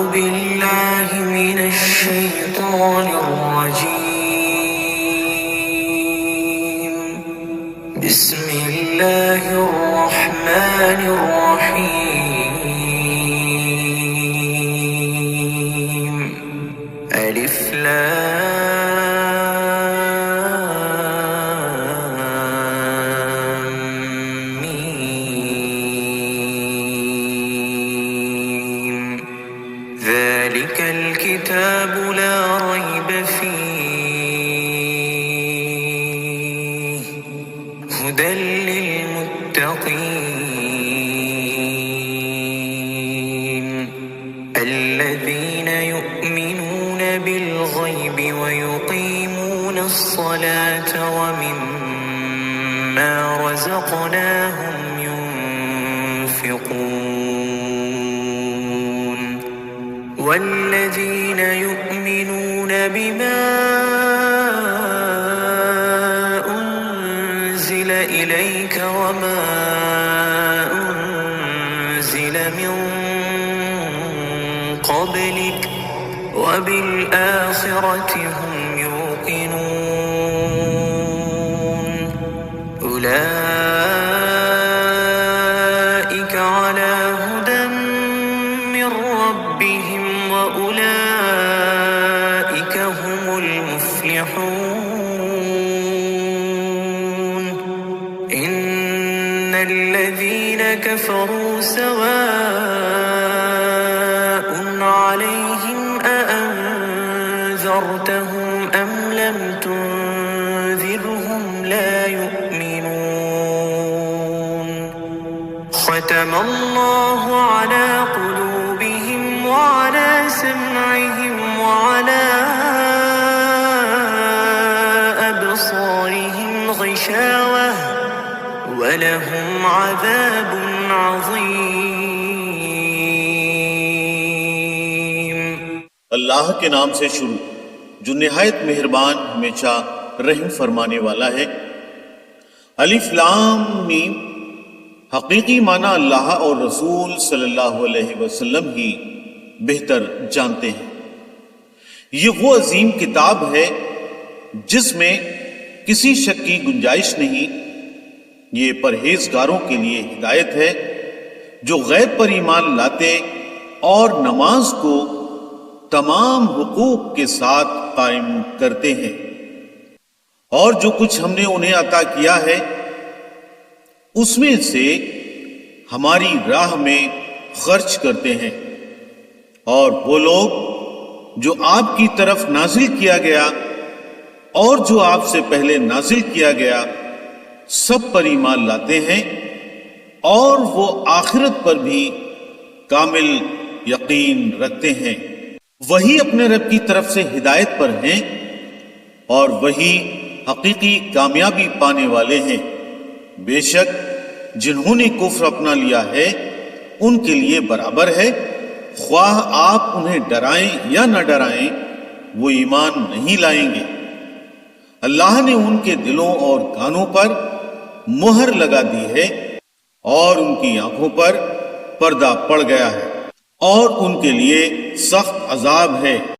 بالله من الشيطان الرجيم. بسم الله الرحمن الرحيم. ألف لام ميم. ذلك الكتاب لا ريب فيه هدى للمتقين الذين يؤمنون بالغيب ويقيمون الصلاة ومما رزقناهم ينفقون والذين يؤمنون بما أنزل إليك وما أنزل من قبلك وبالآخرة هم يوقنون أولئك على هدى من ربهم وأولئك هم المفلحون. إن الذين كفروا سواء عليهم أأنذرتهم أم لم تنذرهم لا يؤمنون. ختم الله على قلوبهم وعلى سمعهم وعلى أبصارهم غشاوة ولهم عذاب عظيم. اللہ کے نام سے شروع جو نہایت مہربان ہمیشہ رحم فرمانے والا ہے۔ الف لام میم، حقیقی معنی اللہ اور رسول صلی اللہ علیہ وسلم ہی بہتر جانتے ہیں۔ یہ وہ عظیم کتاب ہے جس میں کسی شک کی گنجائش نہیں۔ یہ پرہیزگاروں کے لیے ہدایت ہے جو غیب پر ایمان لاتے اور نماز کو تمام حقوق کے ساتھ قائم کرتے ہیں، اور جو کچھ ہم نے انہیں عطا کیا ہے اس میں سے ہماری راہ میں خرچ کرتے ہیں۔ اور وہ لوگ جو آپ کی طرف نازل کیا گیا اور جو آپ سے پہلے نازل کیا گیا سب پر ایمان لاتے ہیں، اور وہ آخرت پر بھی کامل یقین رکھتے ہیں۔ وہی اپنے رب کی طرف سے ہدایت پر ہیں اور وہی حقیقی کامیابی پانے والے ہیں۔ بے شک جنہوں نے کفر اپنا لیا ہے ان کے لیے برابر ہے، خواہ آپ انہیں ڈرائیں یا نہ ڈرائیں وہ ایمان نہیں لائیں گے۔ اللہ نے ان کے دلوں اور کانوں پر مہر لگا دی ہے اور ان کی آنکھوں پر پردہ پڑ گیا ہے، اور ان کے لیے سخت عذاب ہے۔